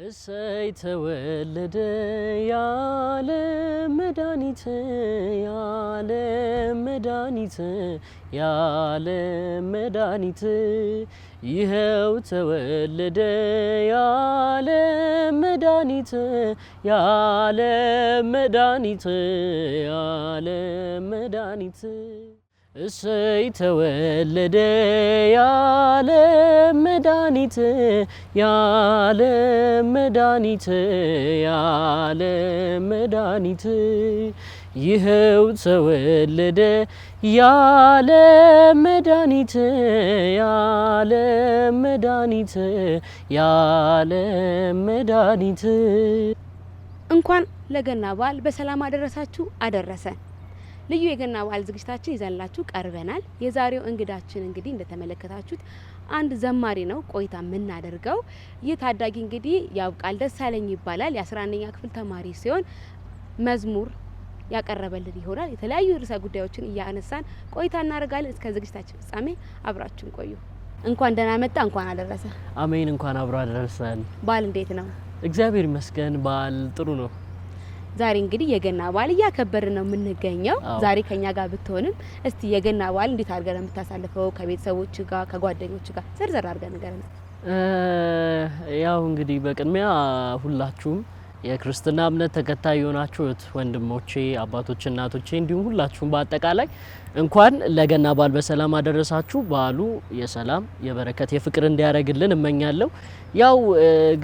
እሰይ ተወለደ ያለም መድኃኒት ያለም መድኃኒት ያለም መድኃኒት ይኸው ተወለደ ያለም መድኃኒት ያለም መድኃኒት ያለም መድኃኒት እሰይ ተወለደ ያለም መድኃኒት ያለም መድኃኒት ያለም መድኃኒት ይኸው ተወለደ ያለም መድኃኒት ያለም መድኃኒት ያለም መድኃኒት። እንኳን ለገና በዓል በሰላም አደረሳችሁ አደረሰን። ልዩ የገና በዓል ዝግጅታችን ይዘንላችሁ ቀርበናል። የዛሬው እንግዳችን እንግዲህ እንደተመለከታችሁት አንድ ዘማሪ ነው ቆይታ የምናደርገው። ይህ ታዳጊ እንግዲህ ያብቃል ደሳለኝ ይባላል። የ11ኛ ክፍል ተማሪ ሲሆን መዝሙር ያቀረበልን ይሆናል። የተለያዩ ርዕሰ ጉዳዮችን እያነሳን ቆይታ እናደርጋለን። እስከ ዝግጅታችን ፍጻሜ አብራችሁን ቆዩ። እንኳን ደህና መጣ፣ እንኳን አደረሰ። አሜን። እንኳን አብሮ አደረሰን። በዓል እንዴት ነው? እግዚአብሔር ይመስገን በዓል ጥሩ ነው። ዛሬ እንግዲህ የገና በዓል እያከበርን ነው የምንገኘው። ዛሬ ከኛ ጋር ብትሆንም እስቲ የገና በዓል እንዴት አድርገህ ነው የምታሳልፈው? ከቤተሰቦች ጋር ከጓደኞች ጋር ዘርዘር አድርገህ ንገረን። ያው እንግዲህ በቅድሚያ ሁላችሁም የክርስትና እምነት ተከታይ የሆናችሁ ወንድሞቼ፣ አባቶች፣ እናቶቼ እንዲሁም ሁላችሁም በአጠቃላይ እንኳን ለገና በዓል በሰላም አደረሳችሁ። በዓሉ የሰላም የበረከት የፍቅር እንዲያደርግልን እመኛለሁ። ያው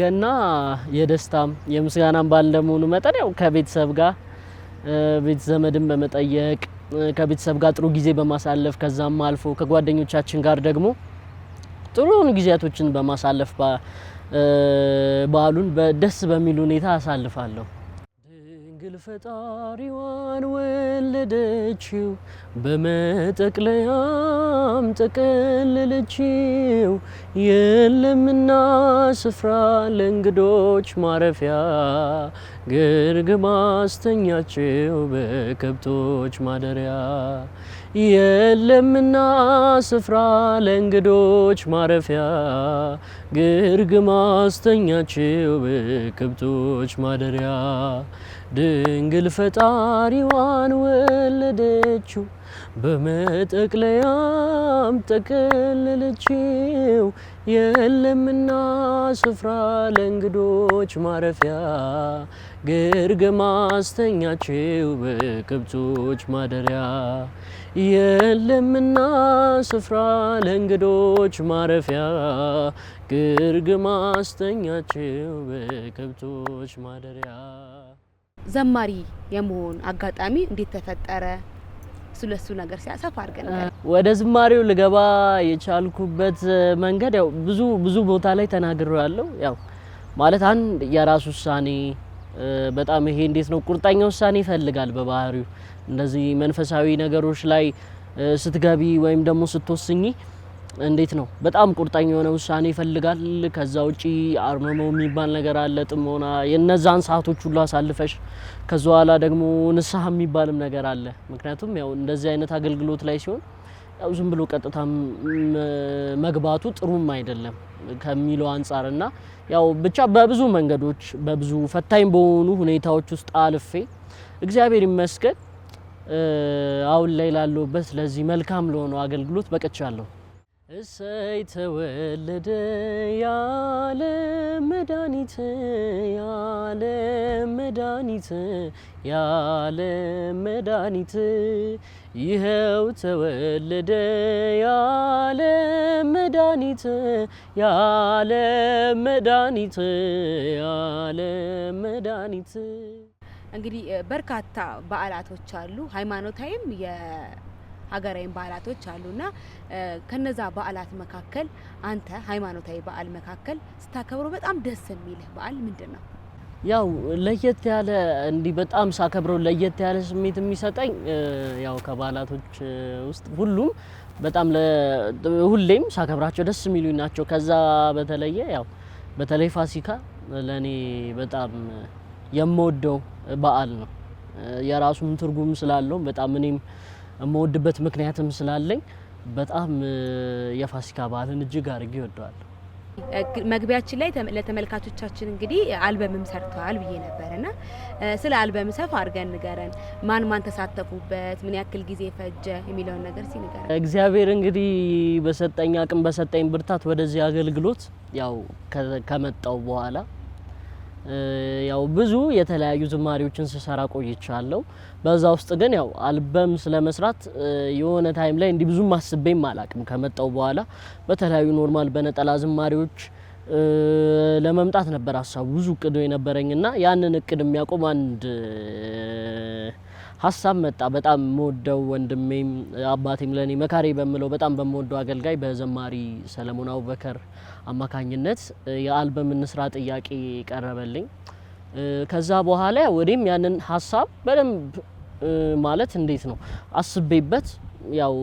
ገና የደስታም የምስጋናም በዓል እንደመሆኑ መጠን ያው ከቤተሰብ ጋር ቤተ ዘመድን በመጠየቅ ከቤተሰብ ጋር ጥሩ ጊዜ በማሳለፍ ከዛም አልፎ ከጓደኞቻችን ጋር ደግሞ ጥሩ ጊዜያቶችን በማሳለፍ በዓሉን በደስ በሚል ሁኔታ አሳልፋለሁ። ድንግል ፈጣሪዋን ወለደችው በመጠቅለያም ጠቀለለችው የለምና ስፍራ ለእንግዶች ማረፊያ ግርግም አስተኛችው በከብቶች ማደሪያ የለምና ስፍራ ለእንግዶች ማረፊያ ግርግም አስተኛችው በከብቶች ማደሪያ ድንግል ፈጣሪዋን ወለደችው በመጠቅለያም ጠቀለለችው የለምና ስፍራ ለእንግዶች ማረፊያ ግርግም አስተኛችው በከብቶች ማደሪያ የለምና ስፍራ ለእንግዶች ማረፊያ ግርግም አስተኛችው በከብቶች ማደሪያ። ዘማሪ የመሆን አጋጣሚ እንዴት ተፈጠረ? ስለሱ ነገር ሲያሰፋ አድርገን ወደ ዝማሬው ልገባ የቻልኩበት መንገድ ያው ብዙ ቦታ ላይ ተናግሬያለሁ። ያው ማለት አንድ የራስ ውሳኔ በጣም ይሄ እንዴት ነው ቁርጠኛ ውሳኔ ይፈልጋል። በባህሪው እንደዚህ መንፈሳዊ ነገሮች ላይ ስትገቢ ወይም ደግሞ ስትወስኚ እንዴት ነው በጣም ቁርጠኛ የሆነ ውሳኔ ይፈልጋል። ከዛ ውጪ አርመሞ የሚባል ነገር አለ፣ ጥሞና የነዛን ሰዓቶች ሁሉ አሳልፈሽ ከዛ በኋላ ደግሞ ንስሐ የሚባልም ነገር አለ። ምክንያቱም ያው እንደዚህ አይነት አገልግሎት ላይ ሲሆን ያው ዝም ብሎ ቀጥታ መግባቱ ጥሩም አይደለም ከሚለው አንፃርና ያው ብቻ በብዙ መንገዶች በብዙ ፈታኝ በሆኑ ሁኔታዎች ውስጥ አልፌ እግዚአብሔር ይመስገን አሁን ላይ ላለሁበት ለዚህ መልካም ለሆነው አገልግሎት በቅቻለሁ። እሰይ ተወለደ ያለም መድኃኒት ያለም መድኃኒት ያለም መድኃኒት ይኸው ተወለደ ያለም መድኃኒት ያለም መድኃኒት ያለም መድኃኒት። እንግዲህ በርካታ በዓላቶች አሉ፣ ሃይማኖታዊም ሀገራዊ በዓላቶች አሉና ከነዛ በዓላት መካከል አንተ ሃይማኖታዊ በዓል መካከል ስታከብሩ በጣም ደስ የሚልህ በዓል ምንድነው? ያው ለየት ያለ እንዲህ በጣም ሳከብረው ለየት ያለ ስሜት የሚሰጠኝ ያው ከበዓላቶች ውስጥ ሁሉም በጣም ሁሌም ሳከብራቸው ደስ የሚሉኝ ናቸው። ከዛ በተለየ ያው በተለይ ፋሲካ ለኔ በጣም የምወደው በዓል ነው። የራሱም ትርጉም ስላለው በጣም እኔም የምወድበት ምክንያትም ስላለኝ በጣም የፋሲካ በዓልን እጅግ አድርጌ እወደዋለሁ። መግቢያችን ላይ ለተመልካቾቻችን እንግዲህ አልበምም ሰርተዋል ብዬ ነበርና ስለ አልበም ሰፋ አድርገን ንገረን። ማን ተሳተፉበት? ምን ያክል ጊዜ ፈጀ? የሚለውን ነገር ሲንገረን። እግዚአብሔር እንግዲህ በሰጠኝ አቅም በሰጠኝ ብርታት ወደዚህ አገልግሎት ያው ከመጣው በኋላ ያው ብዙ የተለያዩ ዝማሬዎችን ስሰራ ቆይቻለሁ። በዛ ውስጥ ግን ያው አልበም ስለመስራት የሆነ ታይም ላይ እንዲህ ብዙ ማስቤም አላቅም። ከመጣው በኋላ በተለያዩ ኖርማል በነጠላ ዝማሬዎች ለመምጣት ነበር ሀሳቡ ብዙ እቅዱ የነበረኝና ያንን እቅድ የሚያቆም አንድ ሀሳብ መጣ። በጣም የምወደው ወንድሜም አባቴም ለኔ መካሪ በምለው በጣም በምወደው አገልጋይ በዘማሪ ሰለሞን አቡበከር አማካኝነት የአልበም እንስራ ጥያቄ ቀረበልኝ። ከዛ በኋላ ወዴም ያንን ሀሳብ በደንብ ማለት እንዴት ነው አስቤበት ያው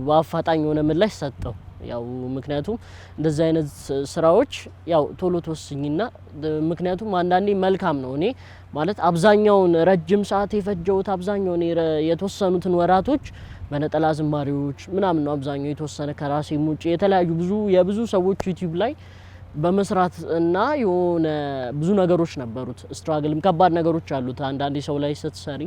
በአፋጣኝ ሆነ ምላሽ ሰጠው። ያው ምክንያቱም እንደዚህ አይነት ስራዎች ያው ቶሎ ተወስኝና ምክንያቱም አንዳንዴ መልካም ነው። እኔ ማለት አብዛኛውን ረጅም ሰዓት የፈጀውት አብዛኛውን የተወሰኑትን ወራቶች በነጠላ ዝማሬዎች ምናምን ነው። አብዛኛው የተወሰነ ከራሴ ሙጭ የተለያዩ የብዙ ሰዎች ዩቲዩብ ላይ በመስራት እና የሆነ ብዙ ነገሮች ነበሩት። ስትራግልም ከባድ ነገሮች አሉት። አንዳንዴ ሰው ላይ ስትሰሪ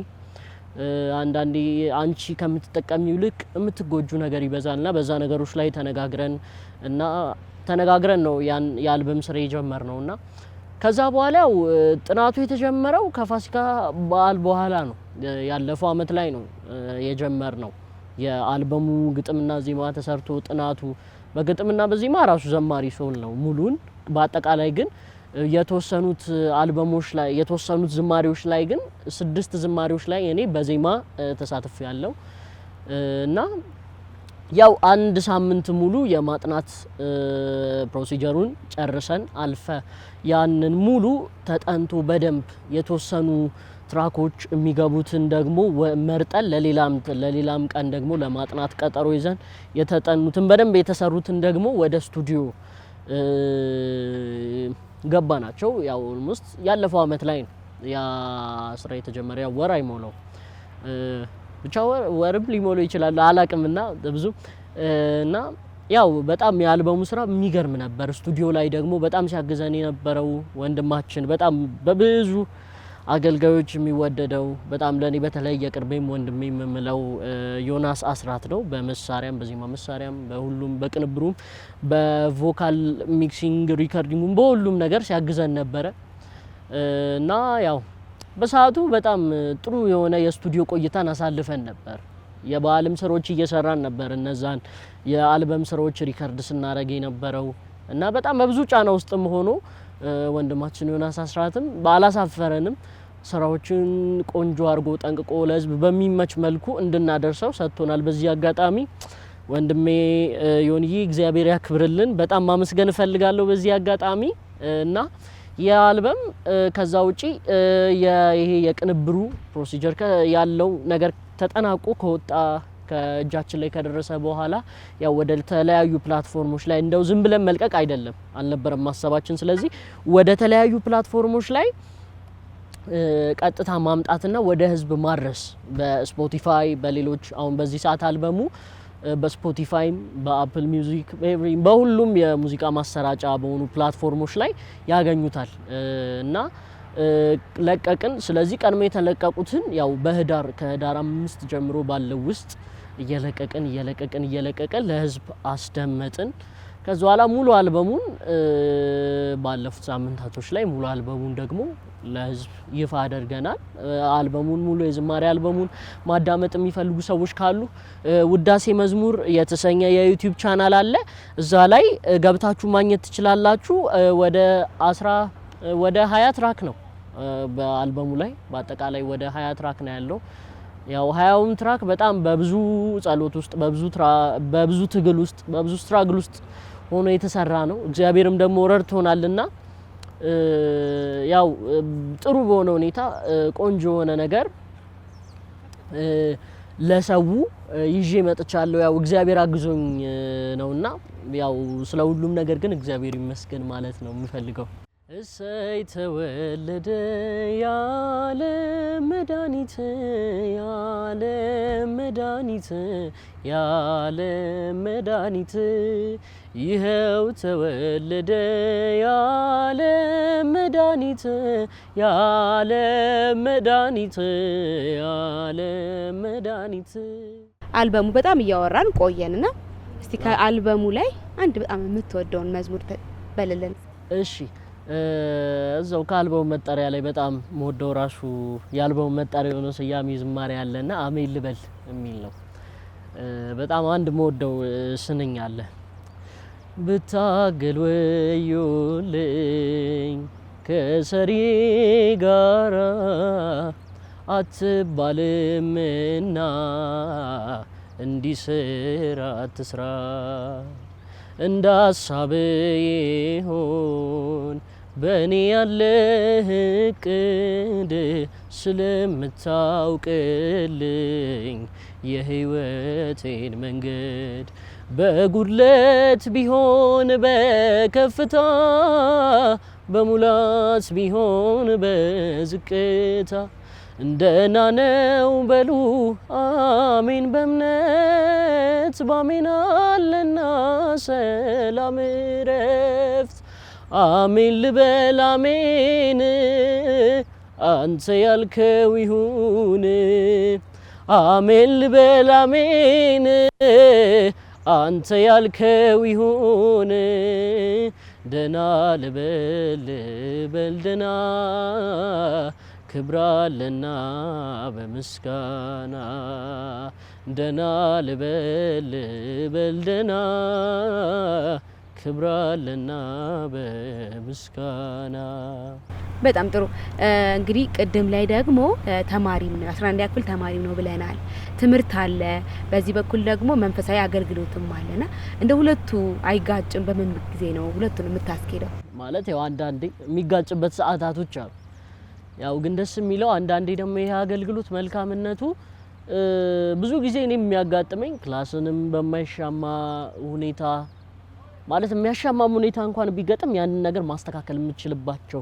አንዳንዴ አንቺ ከምትጠቀሚው ልክ የምትጎጁ ነገር ይበዛልና በዛ ነገሮች ላይ ተነጋግረን ነው ያን የአልበም ስራ የጀመርነውና ከዛ በኋላ ጥናቱ የተጀመረው ከፋሲካ በዓል በኋላ ነው። ያለፈው አመት ላይ ነው የጀመርነው። የአልበሙ ግጥምና ዜማ ተሰርቶ ጥናቱ በግጥምና በዜማ ራሱ ዘማሪ ሶል ነው ሙሉን። በአጠቃላይ ግን የተወሰኑት አልበሞች ላይ የተወሰኑት ዝማሬዎች ላይ ግን 6 ዝማሬዎች ላይ እኔ በዜማ ተሳትፌያለሁ እና ያው አንድ ሳምንት ሙሉ የማጥናት ፕሮሲጀሩን ጨርሰን አልፈ ያንን ሙሉ ተጠንቶ በደንብ የተወሰኑ ትራኮች የሚገቡትን ደግሞ መርጠን ለሌላም ቀን ደግሞ ለማጥናት ቀጠሮ ይዘን የተጠኑትን በደንብ የተሰሩትን ደግሞ ወደ ስቱዲዮ ገባናቸው። ያው ኦልሞስት ያለፈው አመት ላይ ነው ያ ስራ የተጀመረ። ያው ወር አይሞላው ብቻ ወርም ሊሞላው ይችላል አላቅምና ብዙ እና ያው በጣም የአልበሙ ስራ የሚገርም ነበር። ስቱዲዮ ላይ ደግሞ በጣም ሲያግዘን የነበረው ወንድማችን በጣም በብዙ አገልጋዮች የሚወደደው በጣም ለኔ በተለይ የቅርቤም ወንድሜ የምለው ዮናስ አስራት ነው። በመሳሪያም በዜማ መሳሪያም በሁሉም በቅንብሩም በቮካል ሚክሲንግ ሪከርዲንጉም በሁሉም ነገር ሲያግዘን ነበረ እና ያው በሰዓቱ በጣም ጥሩ የሆነ የስቱዲዮ ቆይታን አሳልፈን ነበር። የበዓልም ስራዎች እየሰራን ነበር። እነዛን የአልበም ስራዎች ሪከርድ ስናደርግ የነበረው እና በጣም በብዙ ጫና ውስጥም ሆኖ ወንድማችን ዮናስ አስራትም ባላሳፈረንም ስራዎችን ቆንጆ አርጎ ጠንቅቆ ለህዝብ በሚመች መልኩ እንድናደርሰው ሰጥቶናል። በዚህ አጋጣሚ ወንድሜ ዮንዬ እግዚአብሔር ያክብርልን በጣም ማመስገን እፈልጋለሁ በዚህ አጋጣሚ እና የአልበም ከዛ ውጪ ይሄ የቅንብሩ ፕሮሲጀር ያለው ነገር ተጠናቆ ከወጣ ከእጃችን ላይ ከደረሰ በኋላ ያው ወደ ተለያዩ ፕላትፎርሞች ላይ እንደው ዝም ብለን መልቀቅ አይደለም አልነበረም ማሰባችን። ስለዚህ ወደ ተለያዩ ፕላትፎርሞች ላይ ቀጥታ ማምጣትና ወደ ህዝብ ማድረስ በስፖቲፋይ በሌሎች አሁን በዚህ ሰዓት አልበሙ በስፖቲፋይም በአፕል ሚውዚክ በሁሉም የሙዚቃ ማሰራጫ በሆኑ ፕላትፎርሞች ላይ ያገኙታል እና ለቀቅን። ስለዚህ ቀድሞ የተለቀቁትን ያው ከህዳር 5 ጀምሮ ባለው ውስጥ እየለቀቅን ለህዝብ አስደመጥን። ከዛ በኋላ ሙሉ አልበሙን ባለፉት ሳምንታቶች ላይ ሙሉ አልበሙን ደግሞ ለህዝብ ይፋ አድርገናል። አልበሙን ሙሉ የዝማሬ አልበሙን ማዳመጥ የሚፈልጉ ሰዎች ካሉ ውዳሴ መዝሙር የተሰኘ የዩቲዩብ ቻናል አለ። እዛ ላይ ገብታችሁ ማግኘት ትችላላችሁ። ወደ 20 ትራክ ነው በአልበሙ ላይ በአጠቃላይ ወደ 20 ትራክ ነው ያለው። ያው 20ውን ትራክ በጣም በብዙ ጸሎት ውስጥ በብዙ ትግል ውስጥ በብዙ ስትራግል ውስጥ ሆኖ የተሰራ ነው። እግዚአብሔርም ደግሞ ረድቶናልና ያው ጥሩ በሆነ ሁኔታ ቆንጆ የሆነ ነገር ለሰው ይዤ መጥቻለሁ። ያው እግዚአብሔር አግዞኝ ነውና ያው ስለ ሁሉም ነገር ግን እግዚአብሔር ይመስገን ማለት ነው የምፈልገው። እሰይ ተወለደ ያለ መድኃኒት ያለ መድኃኒት ይኸው ተወለደ የዓለም መድኃኒት የዓለም መድኃኒት የዓለም መድኃኒት። አልበሙ በጣም እያወራን ቆየንና እስቲ ከአልበሙ ላይ አንድ በጣም የምትወደውን መዝሙር በልልን። እሺ እዛው ከአልበሙ መጠሪያ ላይ በጣም መወደው ራሱ የአልበሙ መጠሪያ የሆነ ስያሜ ዝማሬ ያለና አሜን ልበል የሚል ነው። በጣም አንድ መወደው ስንኝ አለ። ብታገል ወዮልኝ ከሰሪ ጋራ አትባልምና እንዲስራ አትስራ እንደ ሀሳብ ይሁን በእኔ ያለህ እቅድ ስለምታውቅልኝ የህይወቴን መንገድ በጉድለት ቢሆን በከፍታ በሙላት ቢሆን በዝቅታ እንደና ነው በሉ አሜን በእምነት ባሜን አለና ሰላም ረፍት አሜን ልበል አሜን አንተ ያልከው ይሁን አሜን ልበል አሜን አንተ ያልከው ይሁን ደና ልበል በል ደና ክብራለና በምስጋና ደና ልበል በል ደና ክብራለና በምስጋና። በጣም ጥሩ። እንግዲህ ቅድም ላይ ደግሞ ተማሪም ነው 11ኛ ክፍል ተማሪም ነው ብለናል። ትምህርት አለ፣ በዚህ በኩል ደግሞ መንፈሳዊ አገልግሎትም አለና እንደ ሁለቱ አይጋጭም? በምን ጊዜ ነው ሁለቱን የምታስኬደው? ማለት ያው አንዳንዴ የሚጋጭበት ሰዓታቶች አሉ። ያው ግን ደስ የሚለው አንዳንዴ ደግሞ ይሄ አገልግሎት መልካምነቱ ብዙ ጊዜ እኔም የሚያጋጥመኝ ክላስንም በማይሻማ ሁኔታ ማለት የሚያሻማም ሁኔታ እንኳን ቢገጥም ያንን ነገር ማስተካከል የምችልባቸው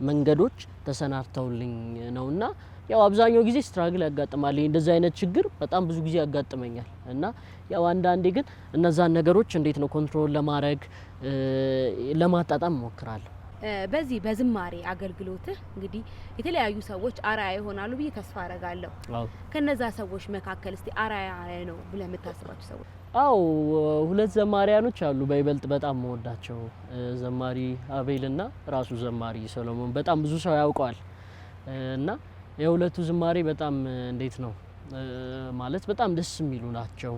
መንገዶች ተሰናርተውልኝ ነውና ያው አብዛኛው ጊዜ ስትራግል ያጋጥማል። እንደዚህ አይነት ችግር በጣም ብዙ ጊዜ ያጋጥመኛል እና ያው አንዳንዴ ግን እነዛን ነገሮች እንዴት ነው ኮንትሮል ለማድረግ ለማጣጣም እሞክራለሁ። በዚህ በዝማሬ አገልግሎትህ እንግዲህ የተለያዩ ሰዎች አራያ ይሆናሉ ብዬ ተስፋ አረጋለሁ። ከነዛ ሰዎች መካከል እስቲ አራያ ነው ብለህ የምታስባቸው ሰዎች? አው ሁለት ዘማሪያኖች አሉ በይበልጥ በጣም መወዳቸው፣ ዘማሪ አቤልና ራሱ ዘማሪ ሰሎሞን በጣም ብዙ ሰው ያውቀዋል እና የሁለቱ ዝማሬ በጣም እንዴት ነው ማለት በጣም ደስ የሚሉ ናቸው።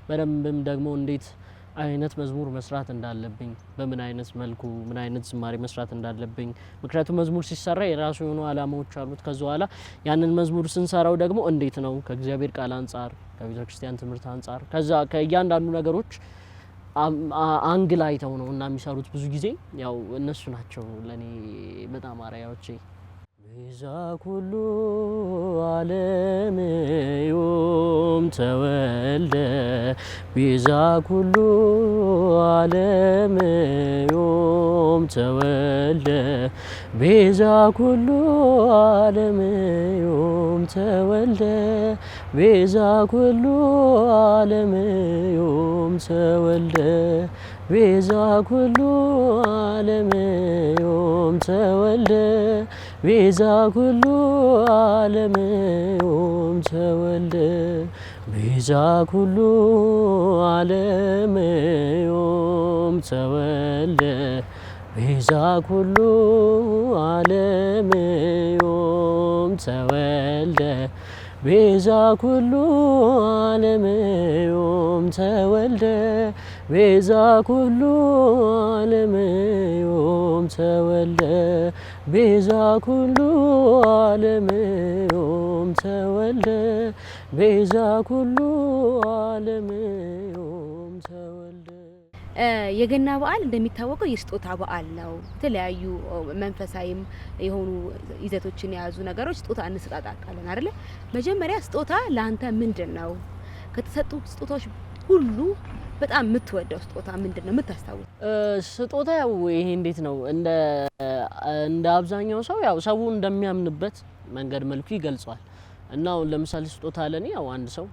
በደንብም ደግሞ እንዴት አይነት መዝሙር መስራት እንዳለብኝ በምን አይነት መልኩ ምን አይነት ዝማሬ መስራት እንዳለብኝ ምክንያቱም መዝሙር ሲሰራ የራሱ የሆኑ አላማዎች አሉት። ከዛ በኋላ ያንን መዝሙር ስንሰራው ደግሞ እንዴት ነው ከእግዚአብሔር ቃል አንጻር ከቤተ ክርስቲያን ትምህርት አንጻር ከዛ ከእያንዳንዱ ነገሮች አንግል አይተው ነው እና የሚሰሩት ብዙ ጊዜ ያው እነሱ ናቸው ለኔ በጣም አርአያዎቼ። ቤዛ ኩሉ ዓለም ዮም ተወልደ ቤዛ ኩሉ ዓለም ዮም ተወልደ ቤዛ ኩሉ ዓለም ዮም ተወልደ ቤዛ ኩሉ ዓለም ዮም ተወልደ ቤዛ ኩሉ ዓለም ዮም ተወልደ ቤዛ ኩሉ ዓለም ዮም ተወልደ ቤዛ ኩሉ ዓለም ዮም ተወልደ ቤዛ ኩሉ ዓለም ዮም ተወልደ ቤዛ ኩሉ ዓለም ዮም ተወልደ ቤዛ ኩሉ ዓለም ዮም ተወልደ ቤዛ ኩሉ ዓለም ዮም ተወልደ ቤዛ ኩሉ ዓለም ዮም ተወልደ። የገና በዓል እንደሚታወቀው የስጦታ በዓል ነው። የተለያዩ መንፈሳዊም የሆኑ ይዘቶችን የያዙ ነገሮች ስጦታ እንሰጣጣለን አይደለ? መጀመሪያ ስጦታ ለአንተ ምንድነው? ከተሰጡ ስጦታዎች ሁሉ በጣም የምትወደው ስጦታ ምንድነው? የምታስታውስ ስጦታ ያው ይሄ እንዴት ነው እንደ አብዛኛው ሰው ያው ሰው እንደሚያምንበት መንገድ መልኩ ይገልጿል። እና ለምሳሌ ስጦታ ለኔ ያው አንድ ሰው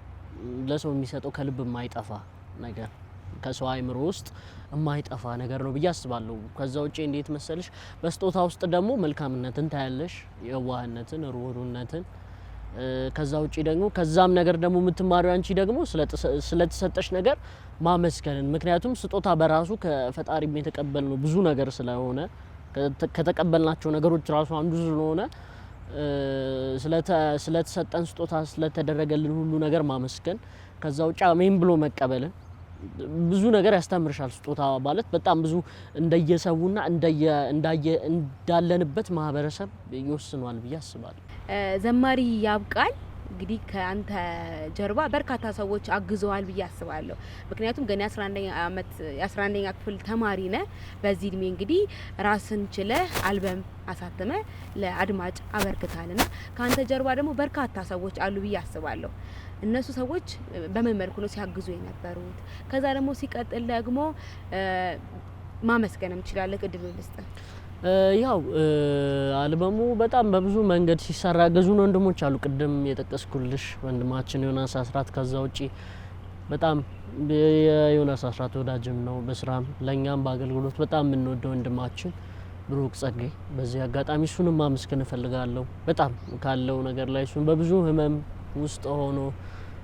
ለሰው የሚሰጠው ከልብ የማይጠፋ ነገር ከሰው አይምሮ ውስጥ የማይጠፋ ነገር ነው ብዬ አስባለሁ። ከዛ ውጪ እንዴት መሰለሽ በስጦታ ውስጥ ደግሞ መልካምነትን ታያለሽ፣ የዋህነትን፣ ሩህሩህነትን። ከዛ ውጪ ደግሞ ከዛም ነገር ደግሞ የምትማሪው አንቺ ደግሞ ስለተሰጠሽ ነገር ማመስገንን። ምክንያቱም ስጦታ በራሱ ከፈጣሪም የተቀበልነው ብዙ ነገር ስለሆነ ከተቀበልናቸው ነገሮች ራሱ አንዱ ስለሆነ ስለተሰጠን ስጦታ ስለተደረገልን ሁሉ ነገር ማመስገን። ከዛ ውጪ አሜን ብሎ መቀበልን ብዙ ነገር ያስተምርሻል። ስጦታ ማለት በጣም ብዙ እንደየሰውና እንዳለንበት ማህበረሰብ ይወስኗል ብዬ አስባለሁ። ዘማሪ ያብቃል እንግዲህ ከአንተ ጀርባ በርካታ ሰዎች አግዘዋል ብዬ አስባለሁ። ምክንያቱም ገና 11ኛ ክፍል ተማሪ ነህ። በዚህ እድሜ እንግዲህ ራስን ችለህ አልበም አሳተመ ለአድማጭ አበርክታልና ከአንተ ጀርባ ደግሞ በርካታ ሰዎች አሉ ብዬ አስባለሁ። እነሱ ሰዎች በምን መልኩ ነው ሲያግዙ የነበሩት? ከዛ ደግሞ ሲቀጥል ደግሞ ማመስገንም ትችላለህ። ቅድም ልስጥ ያው አልበሙ በጣም በብዙ መንገድ ሲሰራ ያገዙን ወንድሞች አሉ። ቅድም የጠቀስኩልሽ ወንድማችን ዮናስ አስራት። ከዛ ውጪ በጣም የዮናስ አስራት ወዳጅም ነው በስራም ለኛም በአገልግሎት በጣም የምንወደው ወንድማችን ብሩክ ጸጋይ። በዚህ አጋጣሚ እሱንም ማመስገን እፈልጋለሁ። በጣም ካለው ነገር ላይ እሱን በብዙ ህመም ውስጥ ሆኖ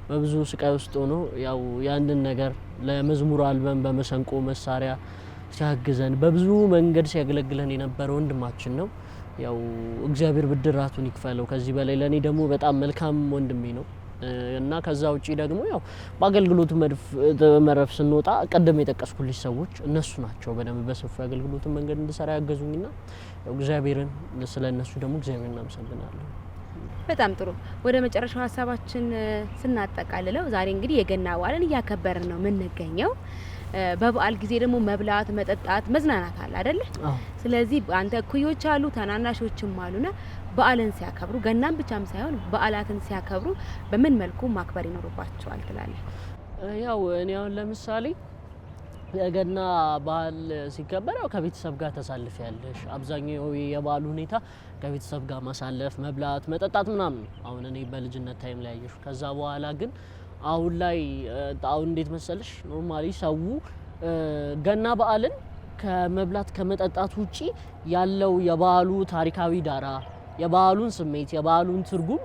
በብዙ ስቃይ ውስጥ ሆኖ ያው ያንን ነገር ለመዝሙር አልበም በመሰንቆ መሳሪያ ሲያግዘን በብዙ መንገድ ሲያገለግለን የነበረ ወንድማችን ነው። ያው እግዚአብሔር ብድራቱን ይክፈለው። ከዚህ በላይ ለኔ ደግሞ በጣም መልካም ወንድሜ ነው እና ከዛ ውጪ ደግሞ ያው በአገልግሎቱ መረፍ ስንወጣ ቀደም የጠቀስኩልሽ ሰዎች እነሱ ናቸው በደንብ በሰፊው አገልግሎቱ መንገድ እንድሰራ ያገዙኝና ያው እግዚአብሔርን ስለነሱ ደግሞ እግዚአብሔርን እናመሰግናለን። በጣም ጥሩ። ወደ መጨረሻው ሀሳባችን ስናጠቃልለው ዛሬ እንግዲህ የገና በዓልን እያከበርን ነው የምንገኘው። በበዓል ጊዜ ደግሞ መብላት፣ መጠጣት፣ መዝናናት አለ አይደለ? ስለዚህ አንተ እኩዮች አሉ ታናናሾችም አሉና በዓልን ሲያከብሩ ገናን ብቻም ሳይሆን በዓላትን ሲያከብሩ በምን መልኩ ማክበር ይኖርባቸዋል ትላለህ? ያው እኔ አሁን ለምሳሌ የገና በዓል ሲከበር ያው ከቤተሰብ ጋር ተሳልፊያለሽ። አብዛኛው የበዓሉ ሁኔታ ከቤተሰብ ጋር ማሳለፍ፣ መብላት፣ መጠጣት ምናምን አሁን እኔ በልጅነት ታይም ላይ ያየሽ። ከዛ በኋላ ግን አሁን ላይ አሁን እንዴት መሰለሽ ኖርማሊ ሰው ገና በዓልን ከመብላት ከመጠጣት ውጪ ያለው የበዓሉ ታሪካዊ ዳራ፣ የበዓሉን ስሜት፣ የበዓሉን ትርጉም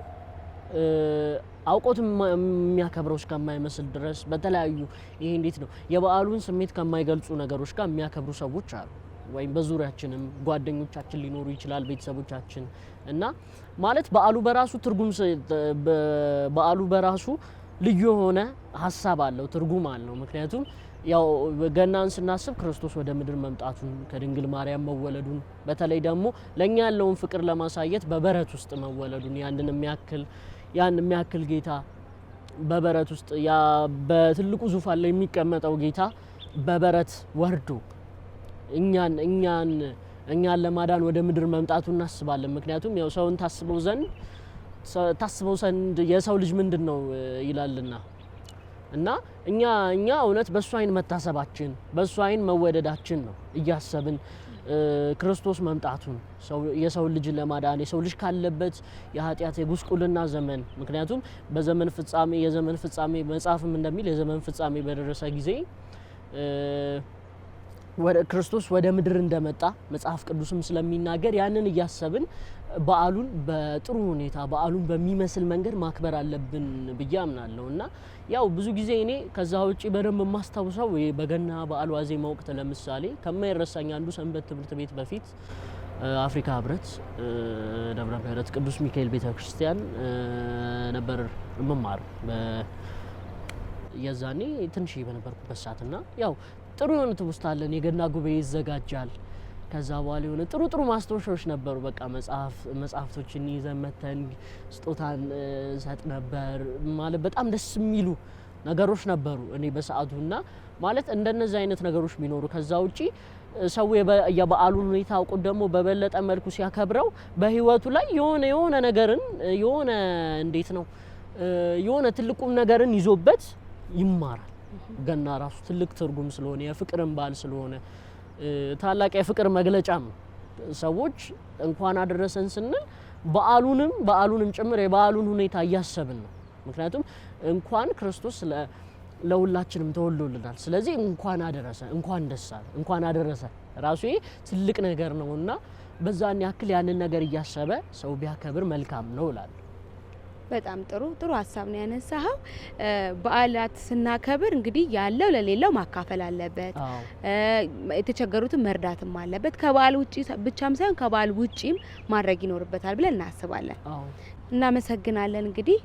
አውቆት የሚያከብረው እስከማይመስል ድረስ በተለያዩ ይሄ እንዴት ነው የበዓሉን ስሜት ከማይገልጹ ነገሮች ጋር የሚያከብሩ ሰዎች አሉ። ወይም በዙሪያችንም ጓደኞቻችን ሊኖሩ ይችላል፣ ቤተሰቦቻችን እና ማለት በዓሉ በራሱ ትርጉም በዓሉ በራሱ ልዩ የሆነ ሀሳብ አለው፣ ትርጉም አለው። ምክንያቱም ያው ገናን ስናስብ ክርስቶስ ወደ ምድር መምጣቱን ከድንግል ማርያም መወለዱን በተለይ ደግሞ ለኛ ያለውን ፍቅር ለማሳየት በበረት ውስጥ መወለዱን ያን የሚያክል ጌታ በበረት ውስጥ ያ በትልቁ ዙፋን ላይ የሚቀመጠው ጌታ በበረት ወርዶ እኛን ለማዳን ወደ ምድር መምጣቱ እናስባለን። ምክንያቱም ያው ሰውን ታስበው ዘንድ የሰው ልጅ ምንድነው ይላልና እና እኛ እውነት በሱ አይን መታሰባችን በሱ አይን መወደዳችን ነው እያሰብን ክርስቶስ መምጣቱን የሰው ልጅ ለማዳን የሰው ልጅ ካለበት የኃጢአት የጉስቁልና ዘመን ምክንያቱም የዘመን ፍጻሜ መጽሐፍም እንደሚል የዘመን ፍጻሜ በደረሰ ጊዜ ክርስቶስ ወደ ምድር እንደመጣ መጽሐፍ ቅዱስም ስለሚናገር ያንን እያሰብን በዓሉን በጥሩ ሁኔታ በዓሉን በሚመስል መንገድ ማክበር አለብን ብዬ አምናለሁ። እና ያው ብዙ ጊዜ እኔ ከዛ ውጪ በደንብ የማስታውሰው በገና በዓል ዋዜማ ወቅት ለምሳሌ ከማይረሳኝ አንዱ ሰንበት ትምህርት ቤት በፊት አፍሪካ ህብረት ደብረ ምሕረት ቅዱስ ሚካኤል ቤተክርስቲያን ነበር መማር የዛኔ ትንሽ በነበርኩበት ሰዓትና ያው ጥሩ የሆነ ትውስታ አለን። የገና ጉባኤ ይዘጋጃል። ከዛ በኋላ የሆነ ጥሩ ማስታወሻዎች ነበሩ። በቃ መጽሐፍቶችን ይዘን መተን ስጦታን ሰጥ ነበር ማለት በጣም ደስ የሚሉ ነገሮች ነበሩ እኔ በሰዓቱና ማለት እንደነዚህ አይነት ነገሮች ቢኖሩ ከዛ ውጪ ሰው የበዓሉን ሁኔታ አውቆ ደግሞ በበለጠ መልኩ ሲያከብረው በህይወቱ ላይ የሆነ ነገርን የሆነ እንዴት ነው የሆነ ትልቁም ነገርን ይዞበት ይማራል። ገና ራሱ ትልቅ ትርጉም ስለሆነ የፍቅርን በዓል ስለሆነ ታላቅ የፍቅር መግለጫም ሰዎች እንኳን አደረሰን ስንል በዓሉንም ጭምር የበዓሉን ሁኔታ እያሰብን ነው። ምክንያቱም እንኳን ክርስቶስ ለሁላችንም ተወልዶልናል። ስለዚህ እንኳን አደረሰ፣ እንኳን ደስ አለ፣ እንኳን አደረሰ ራሱ ይሄ ትልቅ ነገር ነውና በዛን ያክል ያንን ነገር እያሰበ ሰው ቢያከብር መልካም ነው እላለሁ። በጣም ጥሩ ሀሳብ ነው ያነሳኸው። በዓላት ስናከብር እንግዲህ ያለው ለሌላው ማካፈል አለበት፣ የተቸገሩትን መርዳትም አለበት። ከበዓል ውጪ ብቻም ሳይሆን ከበዓል ውጪም ማድረግ ይኖርበታል ብለን እናስባለን። እናመሰግናለን። እንግዲህ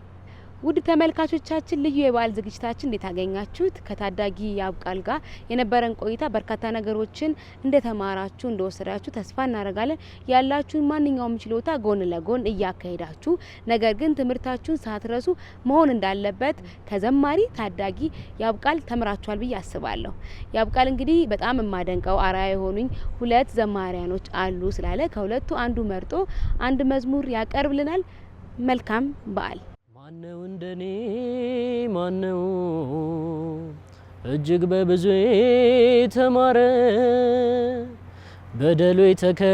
ውድ ተመልካቾቻችን ልዩ የበዓል ዝግጅታችን እንዴት አገኛችሁት? ከታዳጊ ያብቃል ጋር የነበረን ቆይታ በርካታ ነገሮችን እንደተማራችሁ እንደወሰዳችሁ ተስፋ እናደርጋለን። ያላችሁን ማንኛውም ችሎታ ጎን ለጎን እያካሄዳችሁ ነገር ግን ትምህርታችሁን ሳትረሱ መሆን እንዳለበት ከዘማሪ ታዳጊ ያብቃል ተምራችኋል ብዬ አስባለሁ። ያብቃል እንግዲህ በጣም የማደንቀው አርአያ የሆኑኝ 2 ዘማሪያኖች አሉ ስላለ ከሁለቱ አንዱ መርጦ አንድ መዝሙር ያቀርብልናል። መልካም በዓል። ማነው እንደኔ ማነው እጅግ በብዙ የተማረ በደሉ የተከደነለት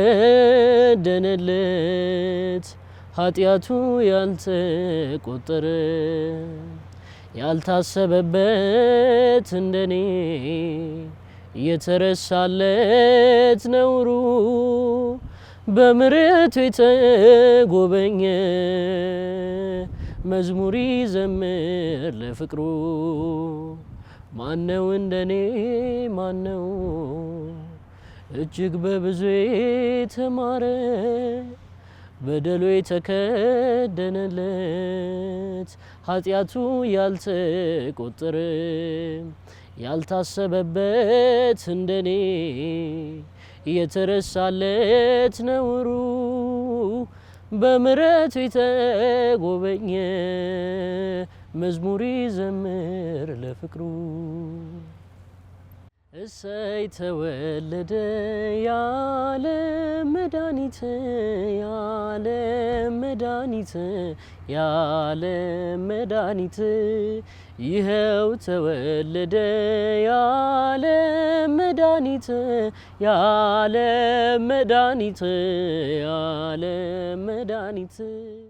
ኃጢአቱ ያልተቆጠረ ያልታሰበበት እንደኔ የተረሳለት ነውሩ በምሕረቱ የተጎበኘ መዝሙር ይዘምር ለፍቅሩ ማነው እንደኔ ማነው እጅግ በብዙ የተማረ በደሉ የተከደነለት ኃጢአቱ ያልተቆጠረ ያልታሰበበት እንደኔ የተረሳለት ነውሩ በምሕረቱ የተጎበኘ መዝሙር ይዘምር ለፍቅሩ እሰይ ተወለደ ያለ መድኃኒት ያለ መድኃኒት ያለ መድኃኒት ይኸው ተወለደ ያለ መድኃኒት ያለ መድኃኒት ያለ መድኃኒት